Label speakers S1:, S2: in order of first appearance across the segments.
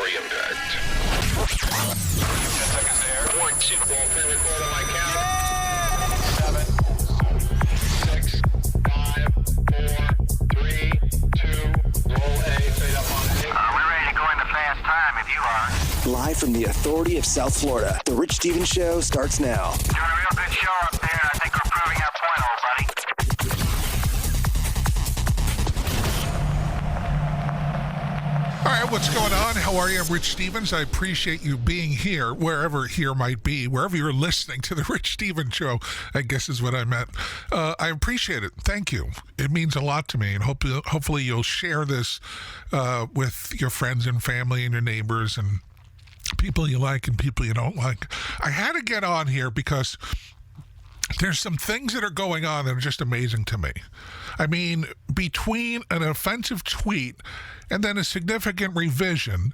S1: story impact. 10 seconds there. 1, 2, all pre-record on my count. 7, 6, 5, 4, 3, 2, roll A, straight up on A.
S2: We're ready to go into fast time if you are.
S3: Live from the authority of South Florida, The Rich Stevens Show starts now.
S2: Doing a real good show up there. I think we're proving our point, old buddy.
S4: All right, what's going on? How are you? I'm Rich Stevens. I appreciate you being here, wherever here might be, wherever you're listening to the Rich Stevens Show, I guess is what I meant. I appreciate it. Thank you. It means a lot to me, and hopefully you'll share this with your friends and family and your neighbors and people you like and people you don't like. I had to get on here because there's some things that are going on that are just amazing to me. I mean, between an offensive tweet and then a significant revision,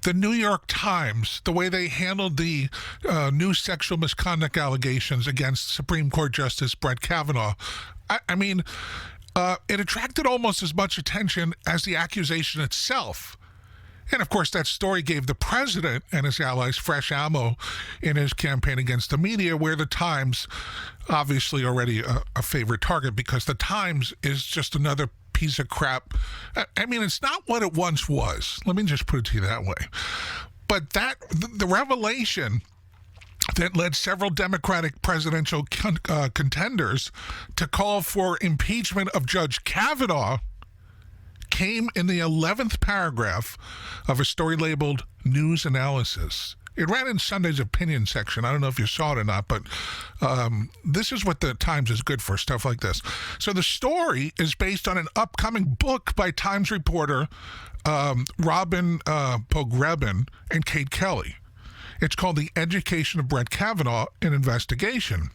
S4: the New York Times, the way they handled the new sexual misconduct allegations against Supreme Court Justice Brett Kavanaugh, I mean, it attracted almost as much attention as the accusation itself. And, of course, that story gave the president and his allies fresh ammo in his campaign against the media, where the Times, obviously already a favorite target, because the Times is just another piece of crap. I mean, it's not what it once was. Let me just put it to you that way. But the revelation that led several Democratic presidential contenders to call for impeachment of Judge Kavanaugh came in the 11th paragraph of a story labeled News Analysis. It ran in Sunday's opinion section. I don't know if you saw it or not, but this is what the Times is good for, stuff like this. So the story is based on an upcoming book by Times reporter Robin Pogrebin and Kate Kelly. It's called The Education of Brett Kavanaugh, an Investigation.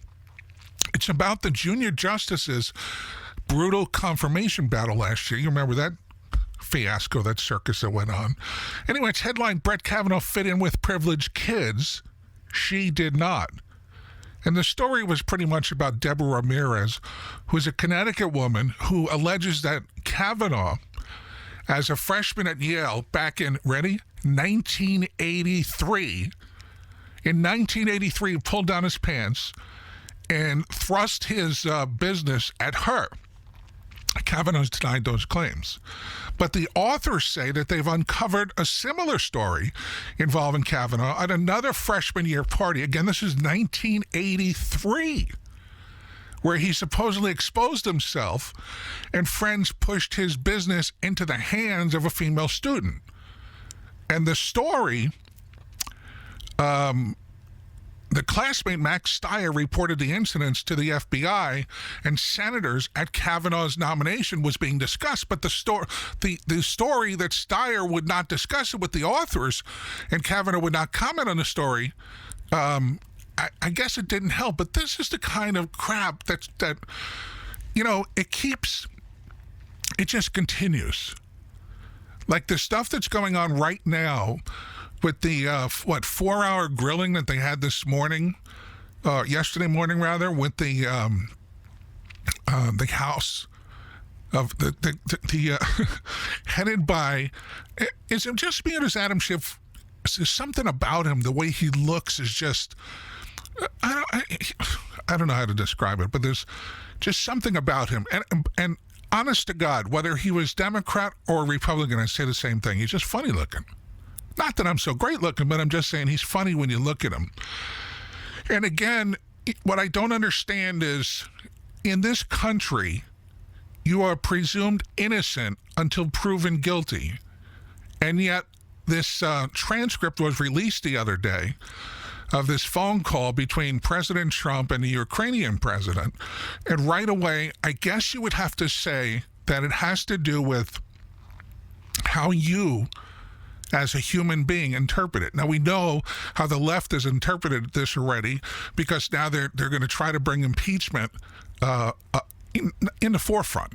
S4: It's about the junior justices' brutal confirmation battle last year. You remember that fiasco, that circus that went on. Anyway, it's headlined, Brett Kavanaugh fit in with privileged kids. She did not. And the story was pretty much about Deborah Ramirez, who's a Connecticut woman who alleges that Kavanaugh, as a freshman at Yale back in, ready, 1983, in 1983, pulled down his pants and thrust his business at her. Kavanaugh's denied those claims. But the authors say that they've uncovered a similar story involving Kavanaugh at another freshman year party. Again, this is 1983, where he supposedly exposed himself and friends pushed his business into the hands of a female student. And the story, the classmate Max Steyer reported the incidents to the FBI, and senators at Kavanaugh's nomination was being discussed. But the story that Steyer would not discuss it with the authors, and Kavanaugh would not comment on the story. I guess it didn't help. But this is the kind of crap that it just continues. Like the stuff that's going on right now with the 4-hour grilling that they had this morning, yesterday morning rather, with the House of the headed by, is it just me or does Adam Schiff? There's something about him, the way he looks is just, I don't know how to describe it, but there's just something about him, and honest to God, whether he was Democrat or Republican, I say the same thing. He's just funny looking. Not that I'm so great looking, but I'm just saying he's funny when you look at him. And again, what I don't understand is, in this country, you are presumed innocent until proven guilty. And yet, this transcript was released the other day of this phone call between President Trump and the Ukrainian president. And right away, I guess you would have to say that it has to do with how you, as a human being, interpret it. Now, we know how the left has interpreted this already, because now they're going to try to bring impeachment in the forefront.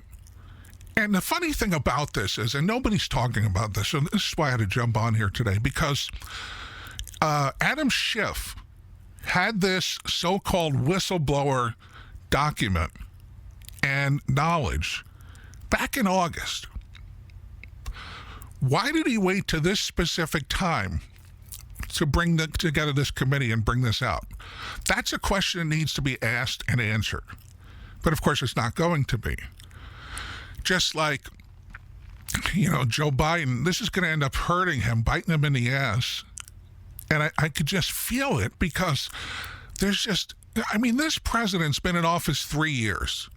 S4: And the funny thing about this is, and nobody's talking about this, so this is why I had to jump on here today, because Adam Schiff had this so-called whistleblower document and knowledge back in August, Why did he wait to this specific time to bring together this committee and bring this out? That's a question that needs to be asked and answered. But of course, it's not going to be. Just like, Joe Biden, this is going to end up hurting him, biting him in the ass. And I could just feel it because this president's been in office 3 years.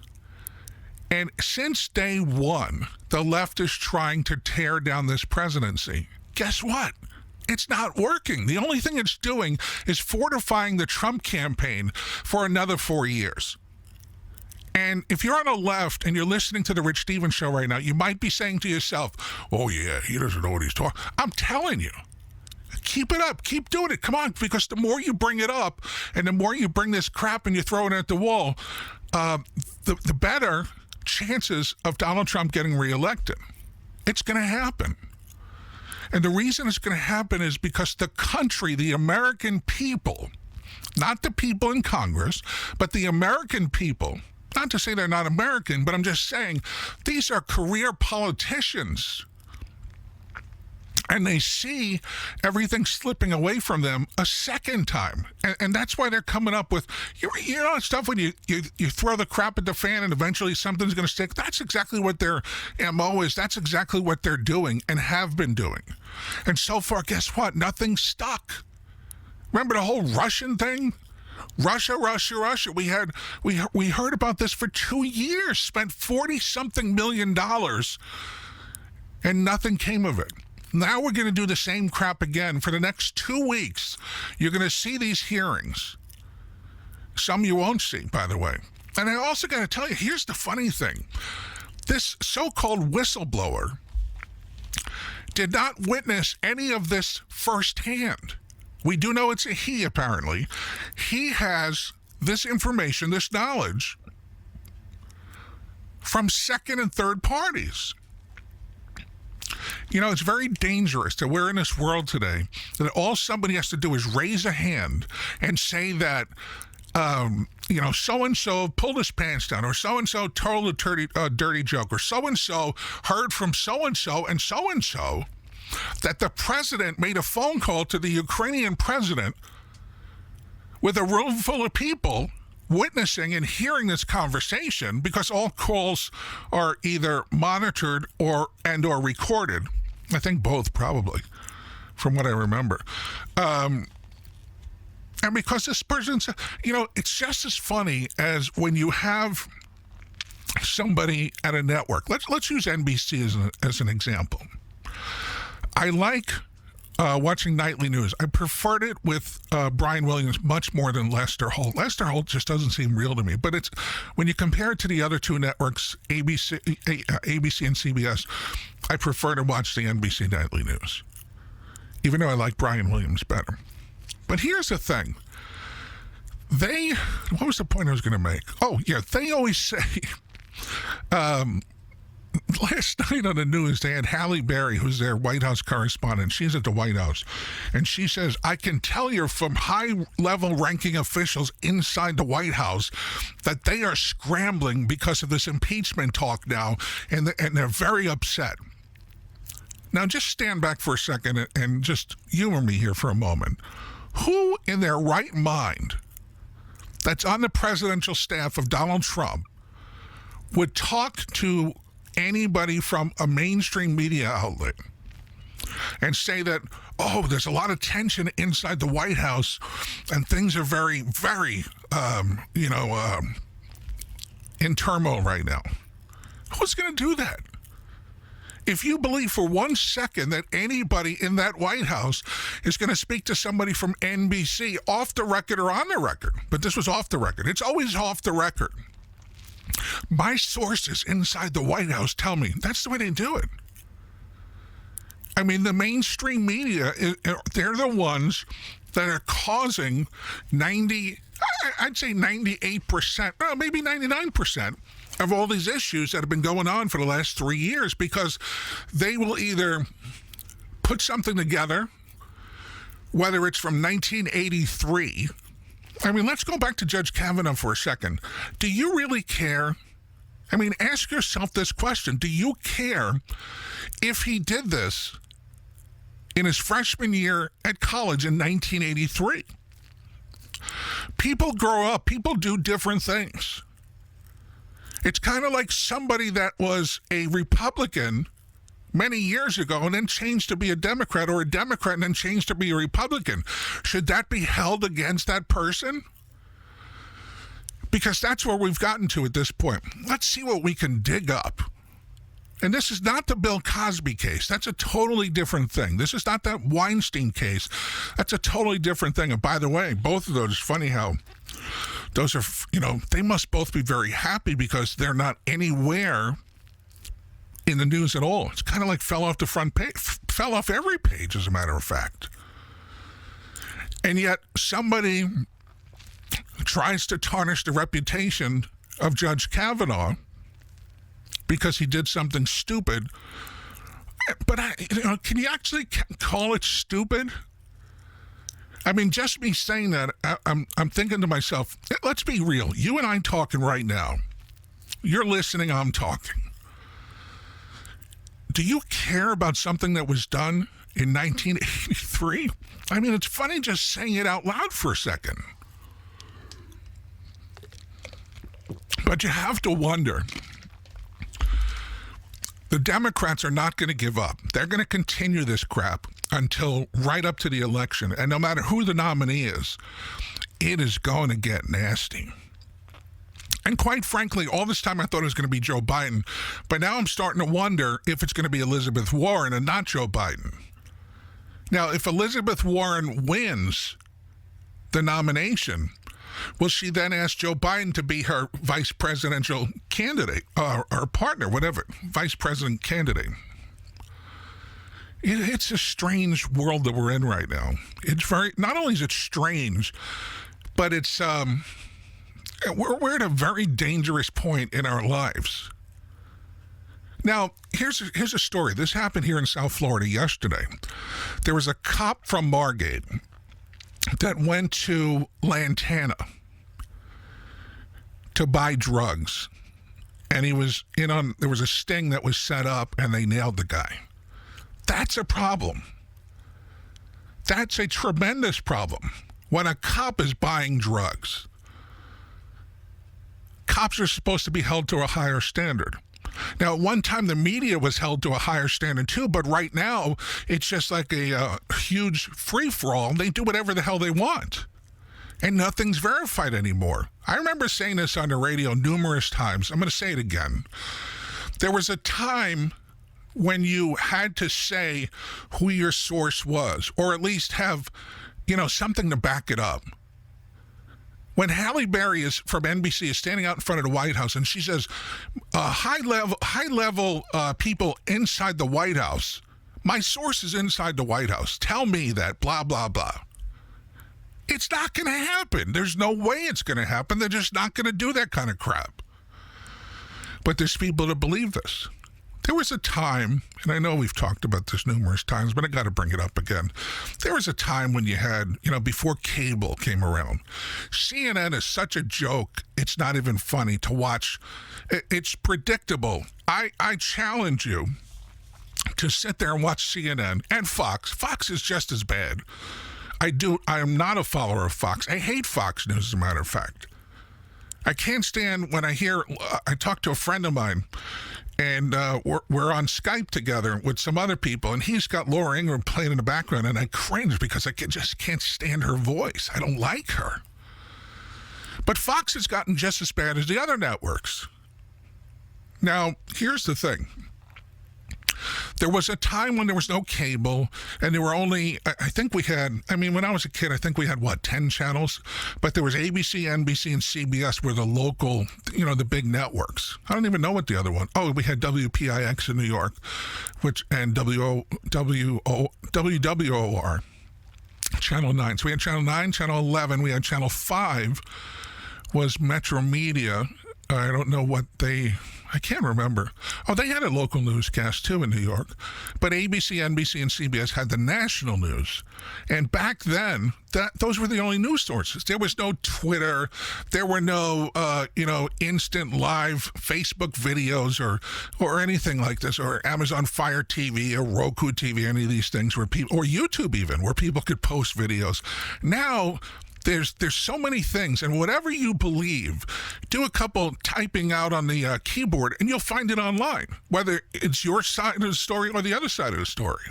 S4: And since day one, the left is trying to tear down this presidency. Guess what? It's not working. The only thing it's doing is fortifying the Trump campaign for another 4 years. And if you're on the left and you're listening to the Rich Stevens show right now, you might be saying to yourself, oh yeah, he doesn't know what he's talking. I'm telling you, keep it up. Keep doing it. Come on, because the more you bring it up and the more you bring this crap and you throw it at the wall, the better chances of Donald Trump getting reelected. It's going to happen. And the reason it's going to happen is because the country, the American people, not the people in Congress, but the American people, not to say they're not American, but I'm just saying these are career politicians. And they see everything slipping away from them a second time. And that's why they're coming up with, stuff when you throw the crap at the fan and eventually something's going to stick. That's exactly what their MO is. That's exactly what they're doing and have been doing. And so far, guess what? Nothing stuck. Remember the whole Russian thing? Russia. We heard about this for 2 years, spent $40-something million, and nothing came of it. Now we're going to do the same crap again for the next 2 weeks. You're going to see these hearings. Some you won't see, by the way. And I also got to tell you, here's the funny thing. This so-called whistleblower did not witness any of this firsthand. We do know it's a he, apparently. He has this information, this knowledge, from second and third parties. It's very dangerous that we're in this world today that all somebody has to do is raise a hand and say that, so-and-so pulled his pants down, or so-and-so told a dirty joke, or so-and-so heard from so-and-so and so-and-so that the president made a phone call to the Ukrainian president with a room full of people witnessing and hearing this conversation, because all calls are either monitored or recorded. I think both, probably, from what I remember. And because this person's, it's just as funny as when you have somebody at a network. Let's use NBC as an example. I like watching nightly news. I preferred it with Brian Williams much more than Lester Holt. Lester Holt just doesn't seem real to me. But it's when you compare it to the other two networks, ABC and CBS, I prefer to watch the NBC nightly news, even though I like Brian Williams better. But here's the thing. What was the point I was going to make? Oh, yeah, they always say, last night on the news, they had Halle Berry, who's their White House correspondent. She's at the White House. And she says, I can tell you from high-level ranking officials inside the White House that they are scrambling because of this impeachment talk now, and they're very upset. Now, just stand back for a second and just humor me here for a moment. Who in their right mind that's on the presidential staff of Donald Trump would talk to anybody from a mainstream media outlet and say that, there's a lot of tension inside the White House and things are very, very, in turmoil right now? Who's going to do that? If you believe for 1 second that anybody in that White House is going to speak to somebody from NBC off the record or on the record, but this was off the record. It's always off the record. My sources inside the White House tell me that's the way they do it. I mean, the mainstream media, they're the ones that are causing 98%, well, maybe 99% of all these issues that have been going on for the last 3 years, because they will either put something together, whether it's from 1983. I mean, let's go back to Judge Kavanaugh for a second. Do you really care I mean, ask yourself this question. Do you care if he did this in his freshman year at college in 1983? People grow up. People do different things. It's kind of like somebody that was a Republican many years ago and then changed to be a Democrat, or a Democrat and then changed to be a Republican. Should that be held against that person? Because that's where we've gotten to at this point. Let's see what we can dig up. And this is not the Bill Cosby case. That's a totally different thing. This is not that Weinstein case. That's a totally different thing. And by the way, both of those, funny how those are, they must both be very happy because they're not anywhere in the news at all. It's kind of like fell off the front page, fell off every page, as a matter of fact. And yet somebody tries to tarnish the reputation of Judge Kavanaugh because he did something stupid. But can you actually call it stupid? I mean, just me saying that, I'm thinking to myself, let's be real. You and I talking right now. You're listening, I'm talking. Do you care about something that was done in 1983? I mean, it's funny just saying it out loud for a second. But you have to wonder. The Democrats are not going to give up. They're going to continue this crap until right up to the election. And no matter who the nominee is, it is going to get nasty. And quite frankly, all this time I thought it was going to be Joe Biden. But now I'm starting to wonder if it's going to be Elizabeth Warren and not Joe Biden. Now, if Elizabeth Warren wins the nomination, will she then ask Joe Biden to be her vice presidential candidate, or partner, whatever, vice president candidate? It's a strange world that we're in right now. It's not only is it strange, but it's, we're at a very dangerous point in our lives. Now, here's a story. This happened here in South Florida yesterday. There was a cop from Margate that went to Lantana to buy drugs. And he was there was a sting that was set up and they nailed the guy. That's a problem. That's a tremendous problem when a cop is buying drugs. Cops are supposed to be held to a higher standard. Now, at one time, the media was held to a higher standard, too, but right now, it's just like a huge free-for-all. They do whatever the hell they want, and nothing's verified anymore. I remember saying this on the radio numerous times. I'm going to say it again. There was a time when you had to say who your source was, or at least have, something to back it up. When Halle Berry from NBC is standing out in front of the White House and she says, high level people inside the White House, my source is inside the White House, tell me that, blah, blah, blah. It's not going to happen. There's no way it's going to happen. They're just not going to do that kind of crap. But there's people that believe this. There was a time, and I know we've talked about this numerous times, but I got to bring it up again. There was a time when you had, before cable came around, CNN is such a joke, it's not even funny to watch. It's predictable. I challenge you to sit there and watch CNN and Fox. Fox is just as bad. I am not a follower of Fox. I hate Fox News, as a matter of fact. I can't stand when I talk to a friend of mine, and we're on Skype together with some other people, and he's got Laura Ingraham playing in the background, and I cringe because I just can't stand her voice. I don't like her. But Fox has gotten just as bad as the other networks. Now, here's the thing. There was a time when there was no cable, and there were only, when I was a kid, I think we had, 10 channels? But there was ABC, NBC, and CBS were the local, the big networks. I don't even know what the other one. Oh, we had WPIX in New York, and WWOR, Channel 9. So we had Channel 9, Channel 11, we had Channel 5 was Metro Media, I don't know what I can't remember. Oh, they had a local newscast too in New York. But ABC, NBC, and CBS had the national news. And back then, those were the only news sources. There was no Twitter. There were no, instant live Facebook videos or anything like this, or Amazon Fire TV or Roku TV, any of these things where people, or YouTube even, where people could post videos. Now, there's so many things, and whatever you believe, do a couple typing out on the keyboard, and you'll find it online, whether it's your side of the story or the other side of the story.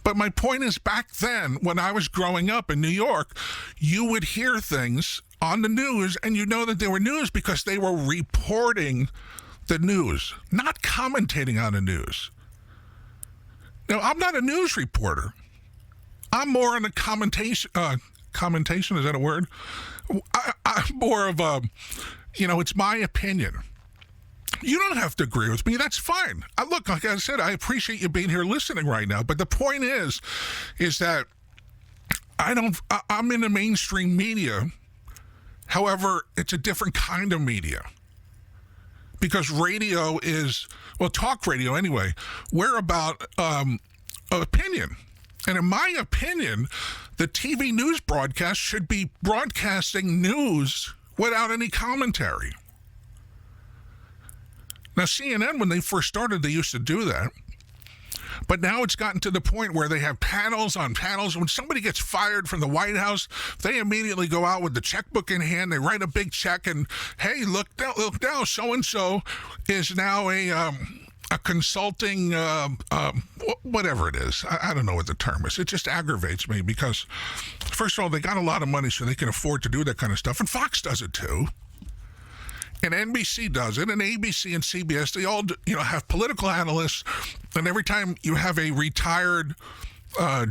S4: But my point is, back then, when I was growing up in New York, you would hear things on the news, and you know that they were news because they were reporting the news, not commentating on the news. Now, I'm not a news reporter. I'm more on the commentation, is that a word? I'm more of a, it's my opinion. You don't have to agree with me. That's fine. Look, like I said, I appreciate you being here listening right now. But the point is that I'm in the mainstream media. However, it's a different kind of media. Because radio is, talk radio anyway, we're about opinion. And in my opinion, the TV news broadcast should be broadcasting news without any commentary. Now, CNN, when they first started, they used to do that. But now it's gotten to the point where they have panels on panels. When somebody gets fired from the White House, they immediately go out with the checkbook in hand. They write a big check and, hey, look now, so-and-so is now a consulting, whatever it is. I don't know what the term is. It just aggravates me because, first of all, they got a lot of money so they can afford to do that kind of stuff. And Fox does it too. And NBC does it. And ABC and CBS, they all, have political analysts. And every time you have a retired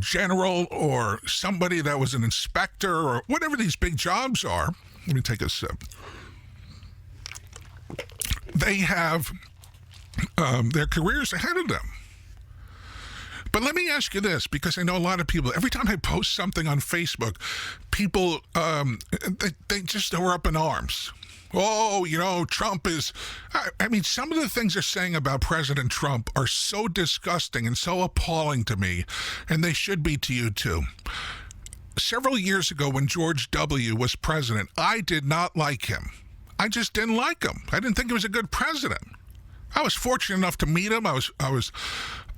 S4: general or somebody that was an inspector or whatever these big jobs are, let me take a sip. They have their careers ahead of them. But let me ask you this, because I know a lot of people, every time I post something on Facebook, people, they just are up in arms. Oh, Trump is, I mean, some of the things they're saying about President Trump are so disgusting and so appalling to me, and they should be to you too. Several years ago when George W. was president, I did not like him. I just didn't like him. I didn't think he was a good president. I was fortunate enough to meet him. I was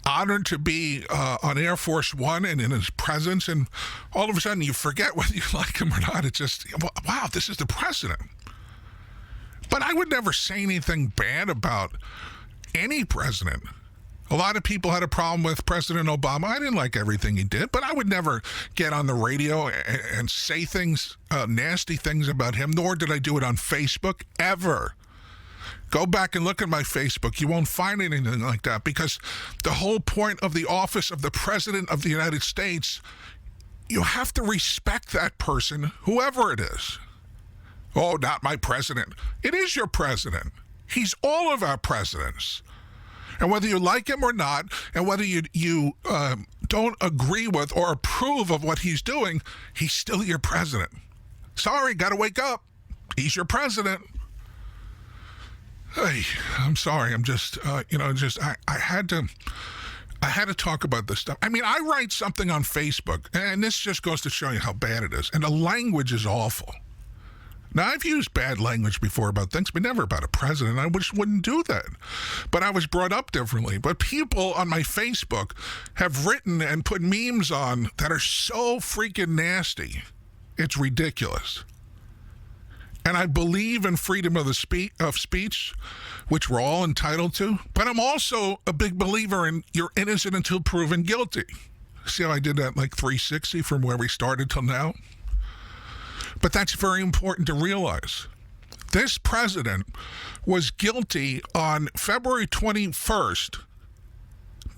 S4: honored to be on Air Force One and in his presence, and all of a sudden you forget whether you like him or not. It's just, wow, this is the president. But I would never say anything bad about any president. A lot of people had a problem with President Obama. I didn't like everything he did, but I would never get on the radio and say things, nasty things about him, nor did I do it on Facebook, ever. Go back and look at my Facebook. You won't find anything like that, because the whole point of the office of the President of the United States, you have to respect that person, whoever it is. Oh, not my president. It is your president. He's all of our presidents. And whether you like him or not, and whether you don't agree with or approve of what he's doing, he's still your president. Sorry, got to wake up. He's your president. Hey, I'm sorry. I'm just, I had to talk about this stuff. I mean, I write something on Facebook, and this just goes to show you how bad it is. And the language is awful. Now, I've used bad language before about things, but never about a president. I just wouldn't do that. But I was brought up differently. But people on my Facebook have written and put memes on that are so freaking nasty. It's ridiculous. And I believe in freedom of speech, which we're all entitled to. But I'm also a big believer in you're innocent until proven guilty. See how I did that like 360 from where we started till now? But that's very important to realize. This president was guilty on February 21st,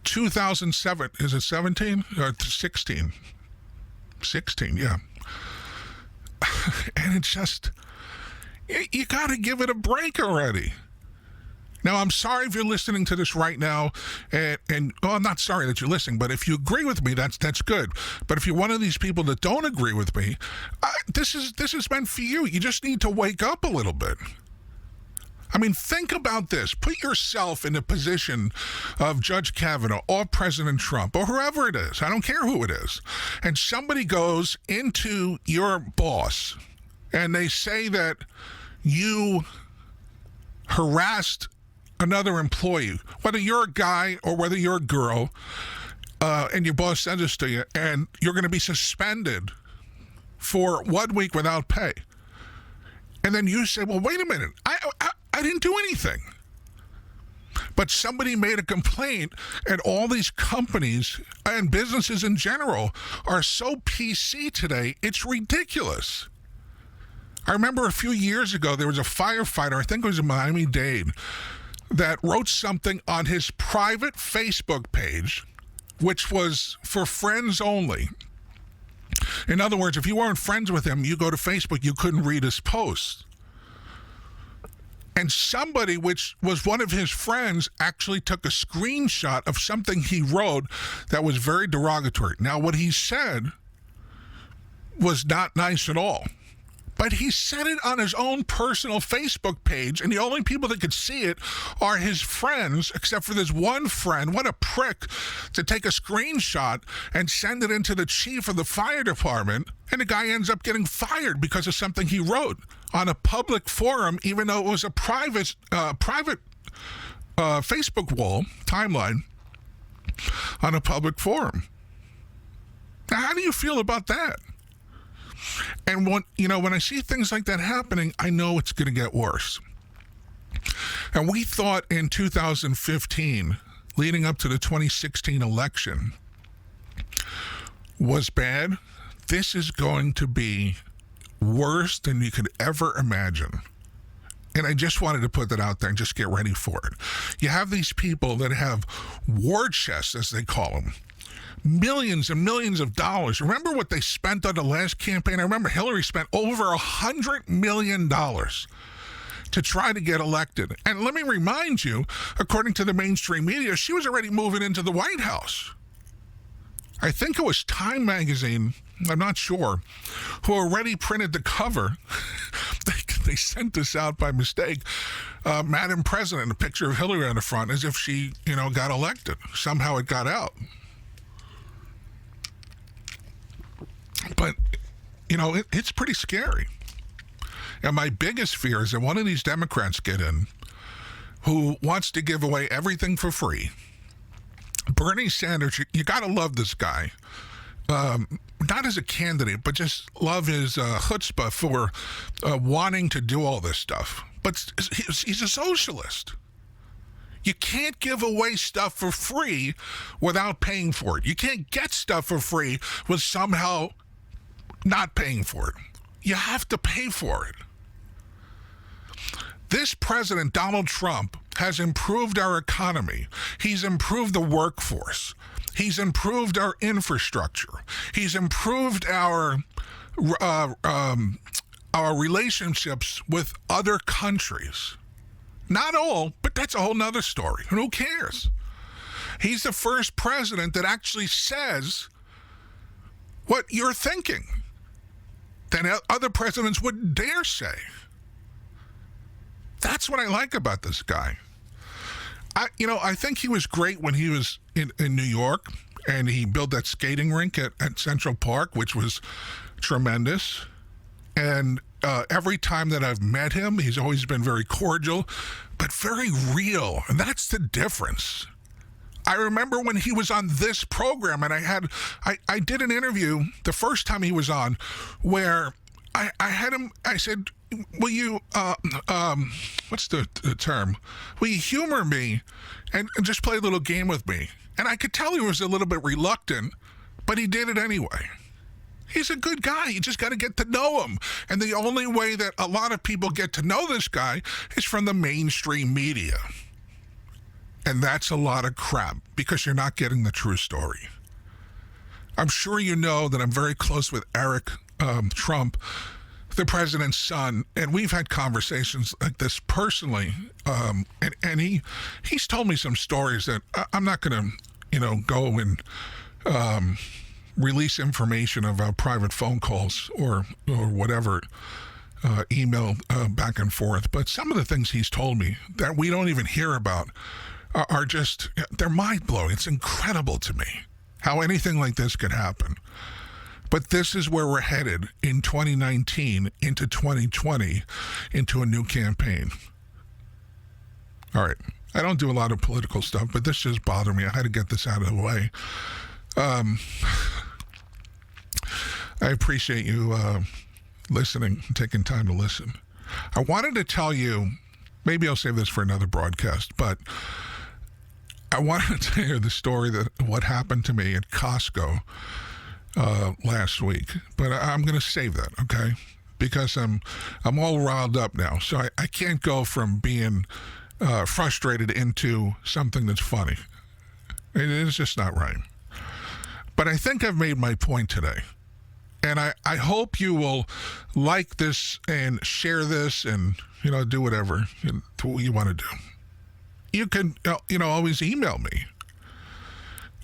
S4: 2007. Is it 17 or 16? 16, yeah. And it's just, you got to give it a break already. Now, I'm sorry if you're listening to this right now, and I'm not sorry that you're listening, but if you agree with me, that's good. But if you're one of these people that don't agree with me, this is meant for you. You just need to wake up a little bit. I mean, think about this. Put yourself in the position of Judge Kavanaugh or President Trump or whoever it is. I don't care who it is. And somebody goes into your boss and they say that you harassed another employee, whether you're a guy or whether you're a girl, and your boss sends this to you, and you're going to be suspended for 1 week without pay. And then you say, well, wait a minute, I didn't do anything. But somebody made a complaint, and all these companies and businesses in general are so PC today, it's ridiculous. I remember a few years ago, there was a firefighter, I think it was in Miami-Dade, that wrote something on his private Facebook page, which was for friends only. In other words, if you weren't friends with him, you go to Facebook, you couldn't read his posts. And somebody, which was one of his friends, actually took a screenshot of something he wrote that was very derogatory. Now, what he said was not nice at all. But he said it on his own personal Facebook page, and the only people that could see it are his friends, except for this one friend. What a prick to take a screenshot and send it into the chief of the fire department, and the guy ends up getting fired because of something he wrote on a public forum, even though it was a private Facebook wall timeline on a public forum. Now, how do you feel about that? And when I see things like that happening, I know it's going to get worse. And we thought in 2015, leading up to the 2016 election, was bad. This is going to be worse than you could ever imagine. And I just wanted to put that out there and just get ready for it. You have these people that have war chests, as they call them. Millions and millions of dollars. Remember what they spent on the last campaign? I remember Hillary spent over $100 million to try to get elected. And let me remind you, according to the mainstream media, she was already moving into the White House. I think it was Time magazine, I'm not sure, who already printed the cover. They sent this out by mistake. Madam President, a picture of Hillary on the front, as if she, got elected. Somehow it got out. But, it's pretty scary. And my biggest fear is that one of these Democrats get in who wants to give away everything for free. Bernie Sanders, you got to love this guy. Not as a candidate, but just love his chutzpah for wanting to do all this stuff. But he's a socialist. You can't give away stuff for free without paying for it. You can't get stuff for free with somehow not paying for it. You have to pay for it. This president, Donald Trump, has improved our economy. He's improved the workforce. He's improved our infrastructure. He's improved our relationships with other countries. Not all, but that's a whole nother story. And who cares? He's the first president that actually says what you're thinking that other presidents wouldn't dare say. That's what I like about this guy. I think he was great when he was in New York, and he built that skating rink at Central Park, which was tremendous. And every time that I've met him, he's always been very cordial, but very real. And that's the difference. I remember when he was on this program, and I did an interview the first time he was on, where I had him, I said, will you, what's the term? Will you humor me and just play a little game with me? And I could tell he was a little bit reluctant, but he did it anyway. He's a good guy. You just got to get to know him. And the only way that a lot of people get to know this guy is from the mainstream media. And that's a lot of crap because you're not getting the true story. I'm sure you know that I'm very close with Eric Trump, the president's son, and we've had conversations like this personally. And he's told me some stories that I'm not going to, go and release information of private phone calls or whatever. email back and forth, but some of the things he's told me that we don't even hear about are just, they're mind-blowing. It's incredible to me how anything like this could happen. But this is where we're headed in 2019 into 2020 into a new campaign. All right. I don't do a lot of political stuff, but this just bothered me. I had to get this out of the way. I appreciate you listening, taking time to listen. I wanted to tell you, maybe I'll save this for another broadcast, but I wanted to tell you the story that what happened to me at Costco last week. But I'm going to save that, okay? Because I'm all riled up now. So I can't go from being frustrated into something that's funny. It's just not right. But I think I've made my point today. And I hope you will like this and share this and, do whatever you want to do. You can, always email me.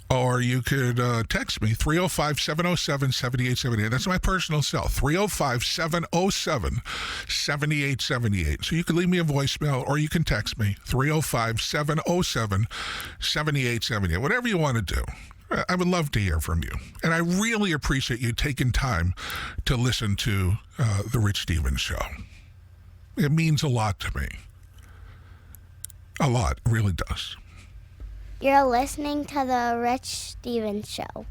S4: Or you could text me, 305-707-7878. That's my personal cell, 305-707-7878. So you can leave me a voicemail or you can text me, 305-707-7878. Whatever you want to do. I would love to hear from you. And I really appreciate you taking time to listen to The Rich Stevens Show. It means a lot to me. A lot. It really does.
S5: You're listening to The Rich Stevens Show.